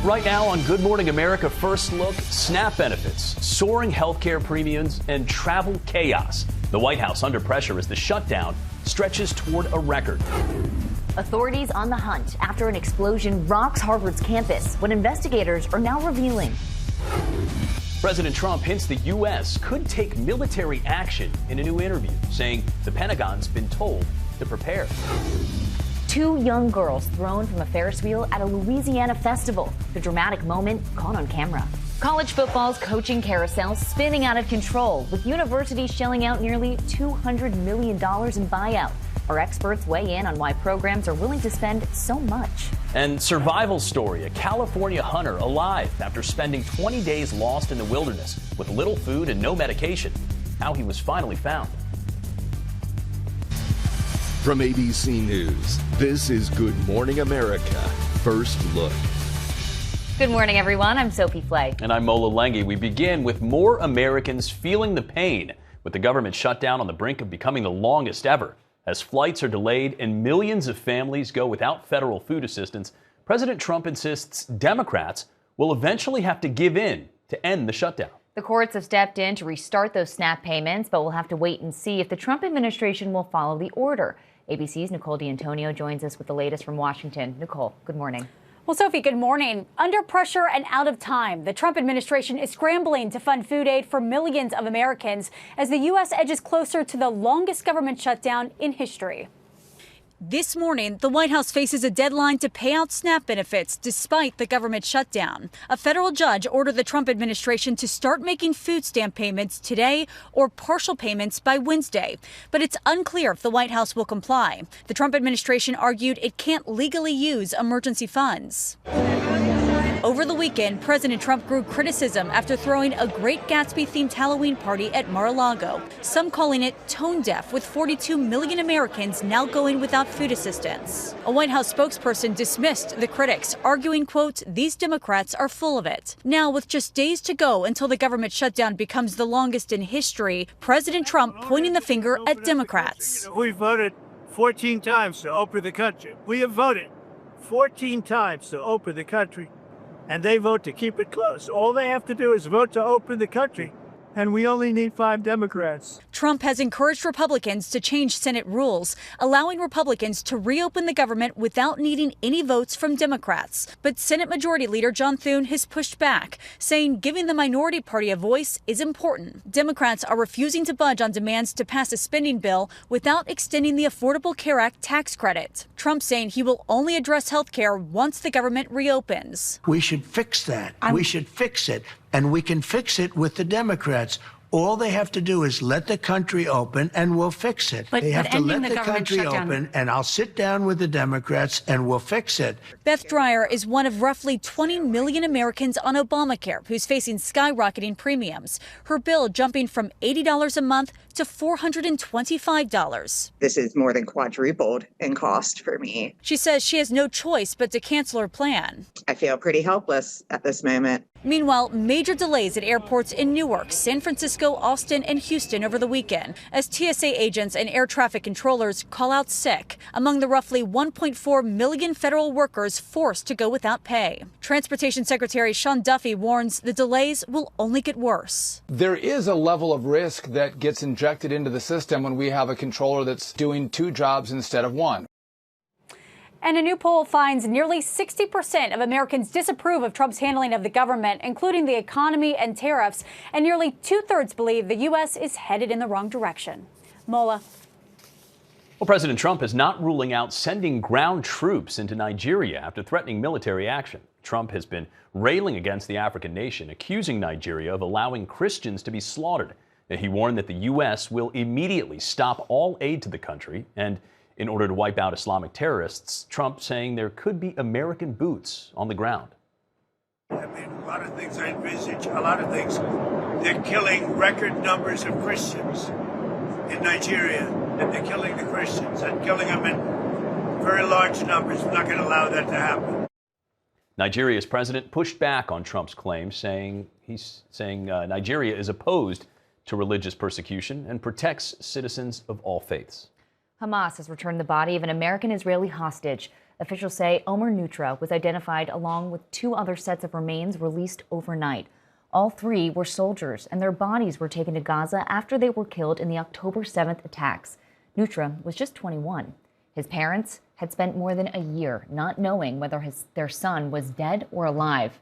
Right now on Good Morning America, first look, SNAP benefits, soaring healthcare premiums, and travel chaos. The White House under pressure as the shutdown stretches toward a record. Authorities on the hunt after an explosion rocks Harvard's campus, what investigators are now revealing. President Trump hints the U.S. could take military action in a new interview, saying the Pentagon's been told to prepare. 2 young girls thrown from a Ferris wheel at a Louisiana festival. The dramatic moment caught on camera. College football's coaching carousel spinning out of control, with universities shelling out nearly $200 million in buyout. Our experts weigh in on why programs are willing to spend so much. And survival story, a California hunter alive after spending 20 days lost in the wilderness with little food and no medication. How he was finally found. From ABC News, this is Good Morning America, First Look. Good morning, everyone. I'm Sophie Flay. And I'm Mola Lengi. We begin with more Americans feeling the pain with the government shutdown on the brink of becoming the longest ever. As flights are delayed and millions of families go without federal food assistance, President Trump insists Democrats will eventually have to give in to end the shutdown. The courts have stepped in to restart those SNAP payments, but we'll have to wait and see if the Trump administration will follow the order. ABC's Nicole D'Antonio joins us with the latest from Washington. Nicole, good morning. Well, Sophie, good morning. Under pressure and out of time, the Trump administration is scrambling to fund food aid for millions of Americans as the U.S. edges closer to the longest government shutdown in history. This morning, the White House faces a deadline to pay out SNAP benefits despite the government shutdown. A federal judge ordered the Trump administration to start making food stamp payments today or partial payments by Wednesday. But it's unclear if the White House will comply. The Trump administration argued it can't legally use emergency funds. Over the weekend, President Trump grew criticism after throwing a Great Gatsby-themed Halloween party at Mar-a-Lago, some calling it tone-deaf, with 42 million Americans now going without food assistance. A White House spokesperson dismissed the critics, arguing, quote, "These Democrats are full of it." Now, with just days to go until the government shutdown becomes the longest in history, President Trump pointing the finger at Democrats. We voted 14 times to open the country. We have voted 14 times to open the country. And they vote to keep it closed. All they have to do is vote to open the country. And we only need 5 Democrats. Trump has encouraged Republicans to change Senate rules, allowing Republicans to reopen the government without needing any votes from Democrats. But Senate Majority Leader John Thune has pushed back, saying giving the minority party a voice is important. Democrats are refusing to budge on demands to pass a spending bill without extending the Affordable Care Act tax credit. Trump saying he will only address health care once the government reopens. We should fix that. We should fix it. And we can fix it with the Democrats. All they have to do is let the country open and we'll fix it. They have to let the country open and I'll sit down with the Democrats and we'll fix it. Beth Dreyer is one of roughly 20 million Americans on Obamacare who's facing skyrocketing premiums. Her bill jumping from $80 a month to $425. This is more than quadrupled in cost for me. She says she has no choice but to cancel her plan. I feel pretty helpless at this moment. Meanwhile, major delays at airports in Newark, San Francisco, Austin, and Houston over the weekend as TSA agents and air traffic controllers call out sick, among the roughly 1.4 million federal workers forced to go without pay. Transportation Secretary Sean Duffy warns the delays will only get worse. There is a level of risk that gets injected into the system when we have a controller that's doing 2 jobs instead of 1. And a new poll finds nearly 60% of Americans disapprove of Trump's handling of the government, including the economy and tariffs, and nearly 2/3 believe the U.S. is headed in the wrong direction. Mola. Well, President Trump is not ruling out sending ground troops into Nigeria after threatening military action. Trump has been railing against the African nation, accusing Nigeria of allowing Christians to be slaughtered. He warned that the U.S. will immediately stop all aid to the country and in order to wipe out Islamic terrorists, Trump saying there could be American boots on the ground. I mean, a lot of things I envisage, a lot of things. They're killing record numbers of Christians in Nigeria, and they're killing the Christians and killing them in very large numbers. We're not going to allow that to happen. Nigeria's president pushed back on Trump's claims, saying Nigeria is opposed to religious persecution and protects citizens of all faiths. Hamas has returned the body of an American-Israeli hostage. Officials say Omer Nutra was identified along with 2 other sets of remains released overnight. All 3 were soldiers, and their bodies were taken to Gaza after they were killed in the October 7th attacks. Nutra was just 21. His parents had spent more than a year not knowing whether their son was dead or alive.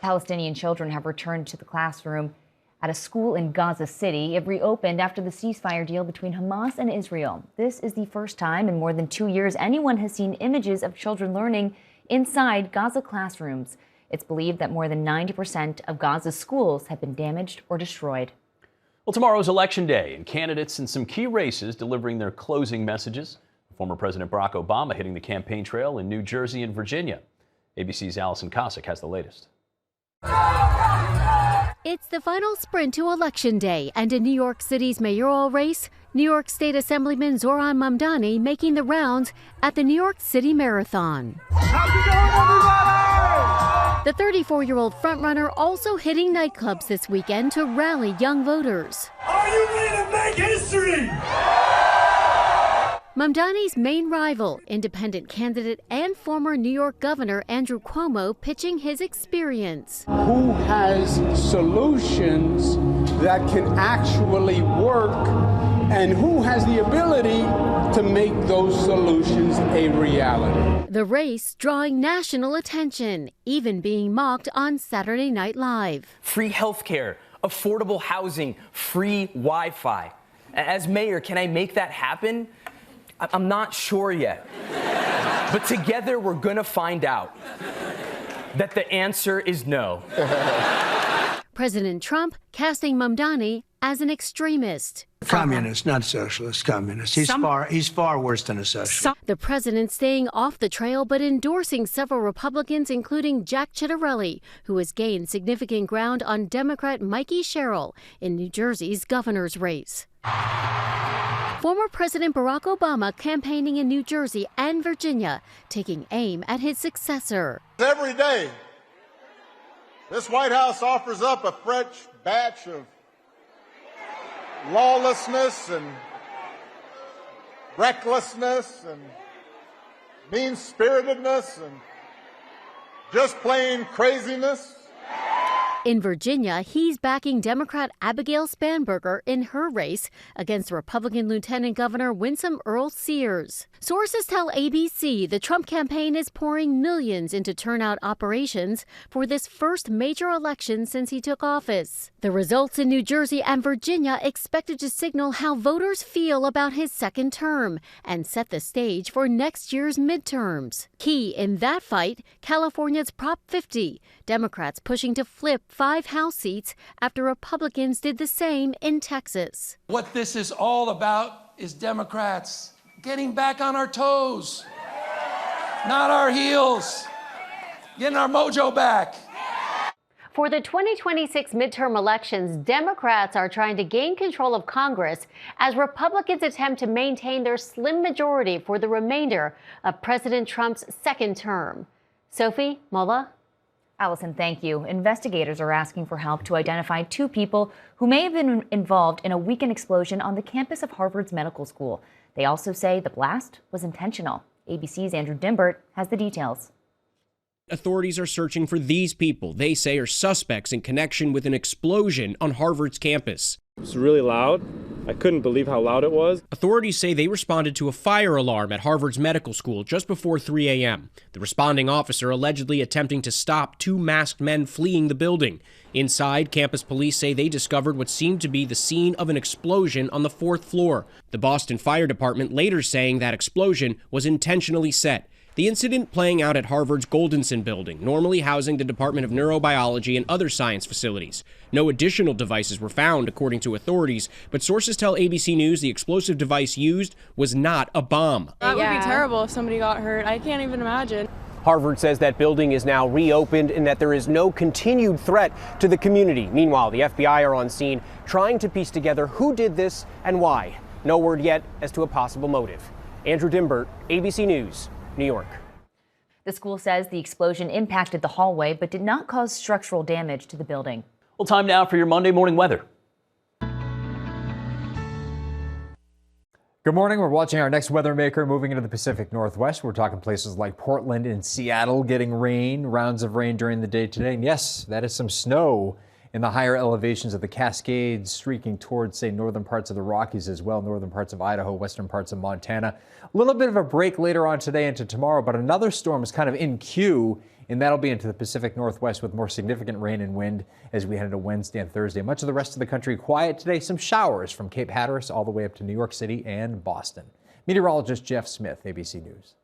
Palestinian children have returned to the classroom at a school in Gaza City. It reopened after the ceasefire deal between Hamas and Israel. This is the first time in more than 2 years anyone has seen images of children learning inside Gaza classrooms. It's believed that more than 90% of Gaza's schools have been damaged or destroyed. Well, tomorrow is Election Day, and candidates in some key races delivering their closing messages. Former President Barack Obama hitting the campaign trail in New Jersey and Virginia. ABC's Allison Cossack has the latest. It's the final sprint to Election Day, and in New York City's mayoral race, New York State Assemblyman Zohran Mamdani making the rounds at the New York City Marathon. How's it going, everybody? The 34-year-old frontrunner also hitting nightclubs this weekend to rally young voters. Are you ready to make history? Mamdani's main rival, independent candidate and former New York Governor Andrew Cuomo, pitching his experience. Who has solutions that can actually work, and who has the ability to make those solutions a reality? The race drawing national attention, even being mocked on Saturday Night Live. Free healthcare, affordable housing, free Wi-Fi. As mayor, can I make that happen? I'm not sure yet. But together we're gonna find out that the answer is no. President Trump casting Mamdani as an extremist. Communist, not socialist, communist. He's far worse than a socialist. The president staying off the trail but endorsing several Republicans, including Jack Ciattarelli, who has gained significant ground on Democrat Mikey Sherrill in New Jersey's governor's race. Former President Barack Obama campaigning in New Jersey and Virginia, taking aim at his successor. Every day, this White House offers up a fresh batch of lawlessness and recklessness and mean-spiritedness and just plain craziness. In Virginia, he's backing Democrat Abigail Spanberger in her race against Republican Lieutenant Governor Winsome Earl Sears. Sources tell ABC the Trump campaign is pouring millions into turnout operations for this first major election since he took office. The results in New Jersey and Virginia expected to signal how voters feel about his second term and set the stage for next year's midterms. Key in that fight, California's Prop 50, Democrats pushing to flip 5 House seats after Republicans did the same in Texas. What this is all about is Democrats getting back on our toes, not our heels, getting our mojo back. For the 2026 midterm elections, Democrats are trying to gain control of Congress as Republicans attempt to maintain their slim majority for the remainder of President Trump's second term. Sophie, Mola? Allison, thank you. Investigators are asking for help to identify 2 people who may have been involved in a weekend explosion on the campus of Harvard's medical school. They also say the blast was intentional. ABC's Andrew Dimbert has the details. Authorities are searching for these people they say are suspects in connection with an explosion on Harvard's campus. It was really loud. I couldn't believe how loud it was. Authorities say they responded to a fire alarm at Harvard's medical school just before 3 a.m. The responding officer allegedly attempting to stop 2 masked men fleeing the building. Inside, campus police say they discovered what seemed to be the scene of an explosion on the 4th floor. The Boston Fire Department later saying that explosion was intentionally set. The incident playing out at Harvard's Goldenson building, normally housing the Department of Neurobiology and other science facilities. No additional devices were found, according to authorities, but sources tell ABC News the explosive device used was not a bomb. That would be terrible if somebody got hurt. I can't even imagine. Harvard says that building is now reopened and that there is no continued threat to the community. Meanwhile, the FBI are on scene trying to piece together who did this and why. No word yet as to a possible motive. Andrew Dimbert, ABC News, New York. The school says the explosion impacted the hallway but did not cause structural damage to the building. Well, time now for your Monday morning weather. Good morning. We're watching our next weather maker moving into the Pacific Northwest. We're talking places like Portland and Seattle getting rain, rounds of rain during the day today. And yes, that is some snow in the higher elevations of the Cascades, streaking towards, say, northern parts of the Rockies as well, northern parts of Idaho, western parts of Montana. A little bit of a break later on today into tomorrow, but another storm is kind of in queue, and that'll be into the Pacific Northwest with more significant rain and wind as we head into Wednesday and Thursday. Much of the rest of the country quiet today. Some showers from Cape Hatteras all the way up to New York City and Boston. Meteorologist Jeff Smith, ABC News.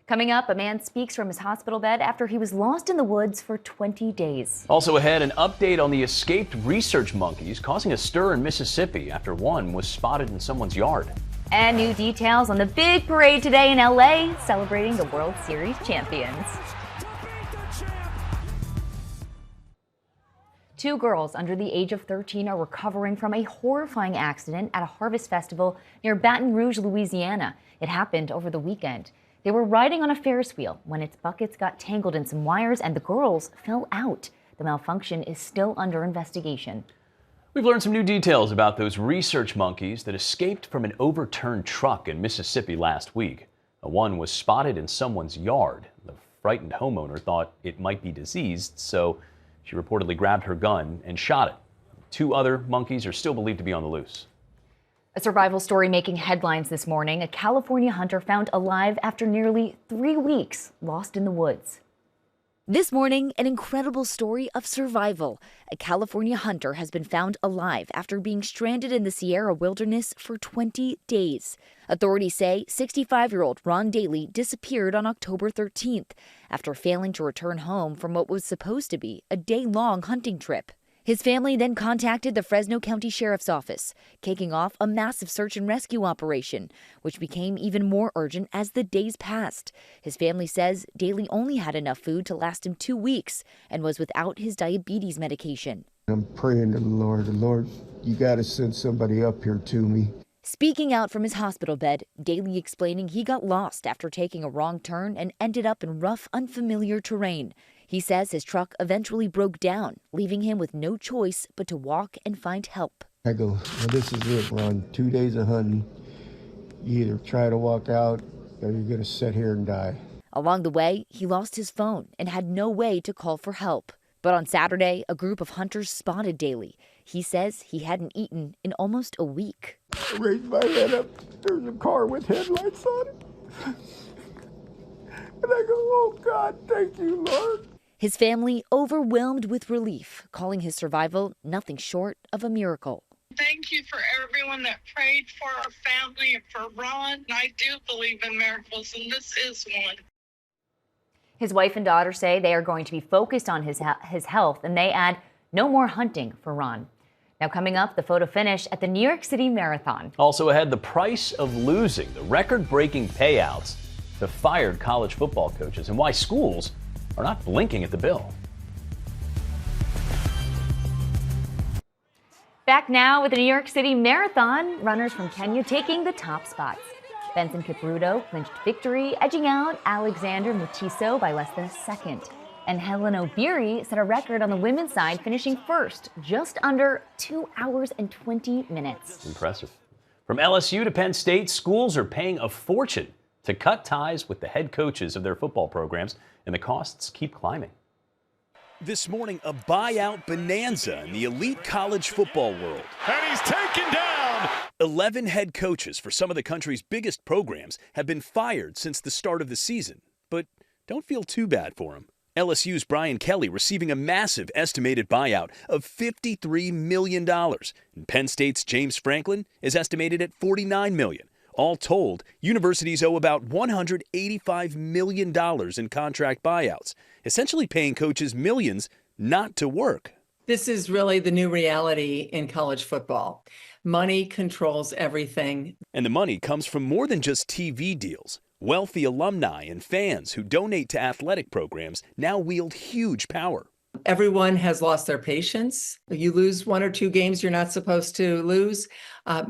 Coming up, a man speaks from his hospital bed after he was lost in the woods for 20 days. Also ahead, an update on the escaped research monkeys causing a stir in Mississippi after one was spotted in someone's yard. And new details on the big parade today in LA, celebrating the World Series champions. 2 girls under the age of 13 are recovering from a horrifying accident at a harvest festival near Baton Rouge, Louisiana. It happened over the weekend. They were riding on a Ferris wheel when its buckets got tangled in some wires and the girls fell out. The malfunction is still under investigation. We've learned some new details about those research monkeys that escaped from an overturned truck in Mississippi last week. One was spotted in someone's yard. The frightened homeowner thought it might be diseased, so she reportedly grabbed her gun and shot it. 2 other monkeys are still believed to be on the loose. A survival story making headlines this morning. A California hunter found alive after nearly 3 weeks lost in the woods. This morning, an incredible story of survival. A California hunter has been found alive after being stranded in the Sierra wilderness for 20 days. Authorities say 65-year-old Ron Daly disappeared on October 13th after failing to return home from what was supposed to be a day-long hunting trip. His family then contacted the Fresno County Sheriff's Office, kicking off a massive search and rescue operation, which became even more urgent as the days passed. His family says Daly only had enough food to last him 2 weeks and was without his diabetes medication. I'm praying to the Lord, you got to send somebody up here to me. Speaking out from his hospital bed, Daly explaining he got lost after taking a wrong turn and ended up in rough, unfamiliar terrain. He says his truck eventually broke down, leaving him with no choice but to walk and find help. I go, well, this is it, Ron. 2 days of hunting. You either try to walk out or you're going to sit here and die. Along the way, he lost his phone and had no way to call for help. But on Saturday, a group of hunters spotted Daly. He says he hadn't eaten in almost a week. I raised my head up. There's a car with headlights on it. And I go, oh, God, thank you, Lord. His family overwhelmed with relief, calling his survival nothing short of a miracle. Thank you for everyone that prayed for our family and for Ron. I do believe in miracles, and this is one. His wife and daughter say they are going to be focused on his health, and they add no more hunting for Ron. Now coming up, the photo finish at the New York City Marathon. Also ahead, the price of losing, the record-breaking payouts to fired college football coaches, and why schools are not blinking at the bill. Back now with the New York City Marathon, runners from Kenya taking the top spots. Benson Kipruto clinched victory, edging out Alexander Mutiso by less than a second. And Helen Obiri set a record on the women's side, finishing first, just under 2 hours and 20 minutes. Impressive. From LSU to Penn State, schools are paying a fortune to cut ties with the head coaches of their football programs, and the costs keep climbing. This morning, a buyout bonanza in the elite college football world. And he's taken down! 11 head coaches for some of the country's biggest programs have been fired since the start of the season. But don't feel too bad for them. LSU's Brian Kelly receiving a massive estimated buyout of $53 million. And Penn State's James Franklin is estimated at $49 million. All told, universities owe about $185 million in contract buyouts, essentially paying coaches millions not to work. This is really the new reality in college football. Money controls everything. And the money comes from more than just TV deals. Wealthy alumni and fans who donate to athletic programs now wield huge power. Everyone has lost their patience. You lose 1 or 2 games you're not supposed to lose,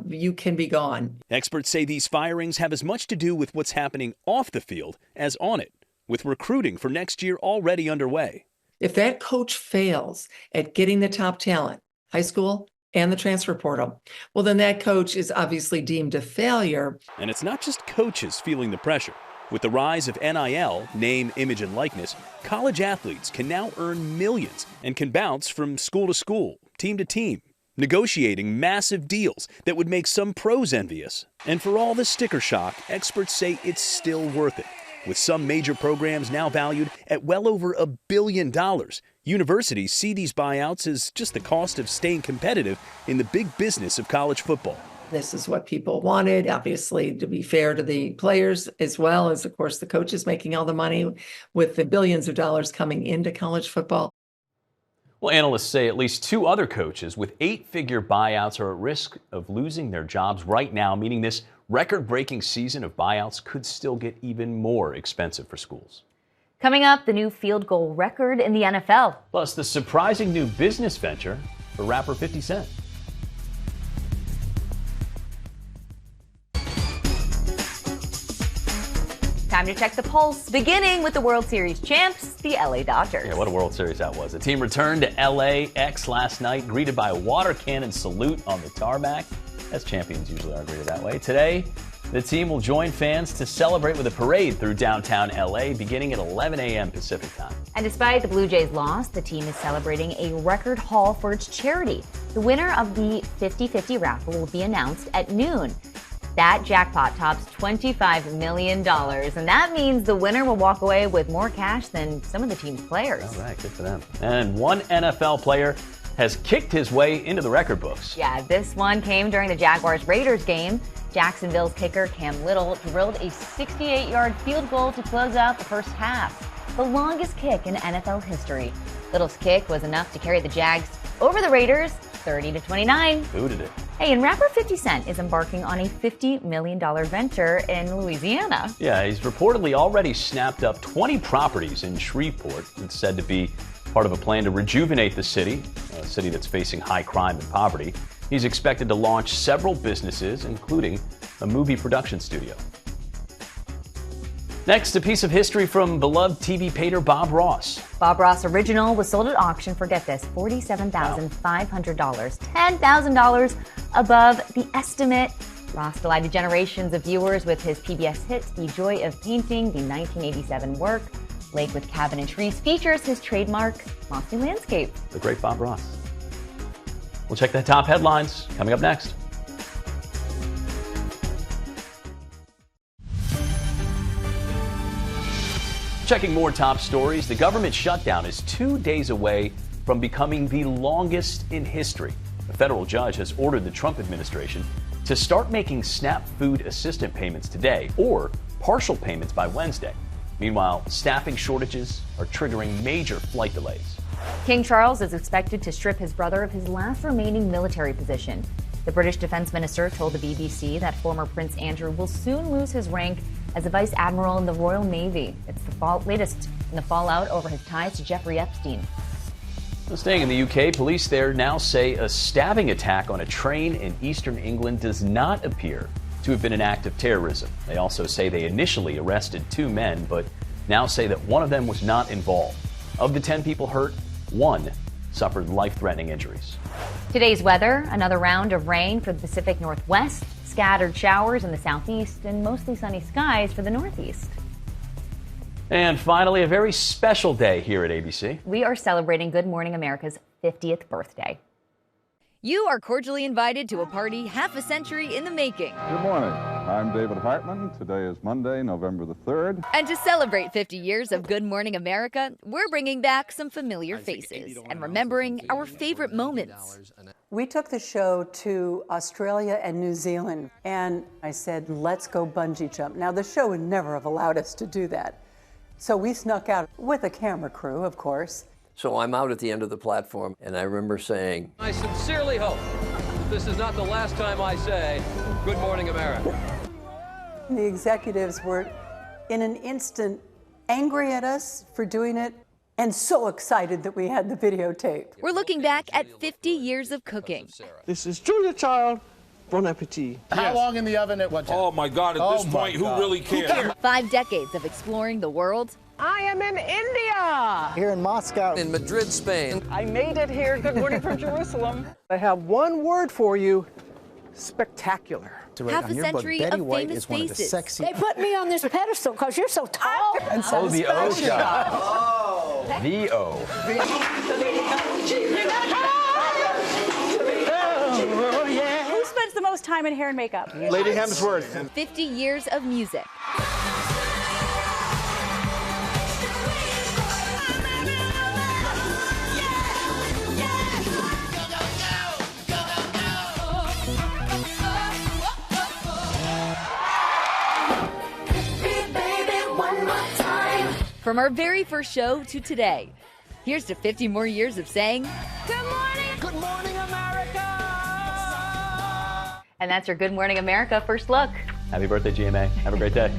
you can be gone. Experts say these firings have as much to do with what's happening off the field as on it, with recruiting for next year already underway. If that coach fails at getting the top talent, high school, and the transfer portal. Well, then that coach is obviously deemed a failure. And it's not just coaches feeling the pressure. With the rise of NIL, name, image, and likeness, college athletes can now earn millions and can bounce from school to school, team to team, negotiating massive deals that would make some pros envious. And for all the sticker shock, experts say it's still worth it. With some major programs now valued at well over $1 billion, universities see these buyouts as just the cost of staying competitive in the big business of college football. This is what people wanted, obviously, to be fair to the players, as well as, of course, the coaches making all the money with the billions of dollars coming into college football. Well, analysts say at least 2 other coaches with 8-figure buyouts are at risk of losing their jobs right now, meaning this record-breaking season of buyouts could still get even more expensive for schools. Coming up, the new field goal record in the NFL. Plus, the surprising new business venture for rapper 50 Cent. Time to check the pulse, beginning with the World Series champs, the LA Dodgers. Yeah, what a World Series that was. The team returned to LAX last night, greeted by a water cannon salute on the tarmac, as champions usually are greeted that way. Today, the team will join fans to celebrate with a parade through downtown LA, beginning at 11 a.m. Pacific time. And despite the Blue Jays' loss, the team is celebrating a record haul for its charity. The winner of the 50-50 raffle will be announced at noon. That jackpot tops $25 million, and that means the winner will walk away with more cash than some of the team's players. All right, good for them. And one NFL player has kicked his way into the record books. Yeah, this one came during the Jaguars-Raiders game. Jacksonville's kicker Cam Little drilled a 68-yard field goal to close out the first half, the longest kick in NFL history. Little's kick was enough to carry the Jags over the Raiders 30-29. Who did it? Hey, and rapper 50 Cent is embarking on a $50 million venture in Louisiana. Yeah, he's reportedly already snapped up 20 properties in Shreveport. It's said to be part of a plan to rejuvenate the city, a city that's facing high crime and poverty. He's expected to launch several businesses, including a movie production studio. Next, a piece of history from beloved TV painter Bob Ross. Bob Ross original was sold at auction for, get this, $47,500, $10,000 above the estimate. Ross delighted generations of viewers with his PBS hit, The Joy of Painting. The 1987 work, Lake with Cabin and Trees, features his trademark mossy landscape. The great Bob Ross. We'll check the top headlines coming up next. Checking more top stories, the government shutdown is 2 days away from becoming the longest in history. A federal judge has ordered the Trump administration to start making SNAP food assistance payments today or partial payments by Wednesday. Meanwhile, staffing shortages are triggering major flight delays. King Charles is expected to strip his brother of his last remaining military position. The British defense minister told the BBC that former Prince Andrew will soon lose his rank as a vice admiral in the Royal Navy. It's the latest in the fallout over his ties to Jeffrey Epstein. Staying in the UK, police there now say a stabbing attack on a train in eastern England does not appear to have been an act of terrorism. They also say they initially arrested 2 men, but now say that one of them was not involved. Of the 10 people hurt, 1 suffered life-threatening injuries. Today's weather, another round of rain for the Pacific Northwest, scattered showers in the southeast, and mostly sunny skies for the northeast. And finally, a very special day here at ABC. We are celebrating Good Morning America's 50th birthday. You are cordially invited to a party half a century in the making. Good morning. I'm David Hartman. Today is Monday, November the 3rd. And to celebrate 50 years of Good Morning America, we're bringing back some familiar faces and remembering our favorite moments. We took the show to Australia and New Zealand, and I said, let's go bungee jump. Now, the show would never have allowed us to do that. So we snuck out with a camera crew, of course. So I'm out at the end of the platform, and I remember saying, I sincerely hope this is not the last time I say, Good Morning America. The executives were, in an instant, angry at us for doing it, and so excited that we had the videotape. We're looking back at 50 years of cooking. This is Julia Child. Bon appetit. How long in the oven at what time? Oh my God, at this point, who really cares? 5 decades of exploring the world I am in India. Here in Moscow. In Madrid, Spain. I made it here. Good morning from Jerusalem. I have one word for you: spectacular. Half a century of famous faces. They put me on this pedestal because you're so tall. And so the O shot. Oh. The O. Who spends the most time in hair and makeup? Lady Hemsworth. 50 years of music. From our very first show to today, here's to 50 more years of saying, Good morning. Good morning, America. And that's your Good Morning America First Look. Happy birthday, GMA. Have a great day.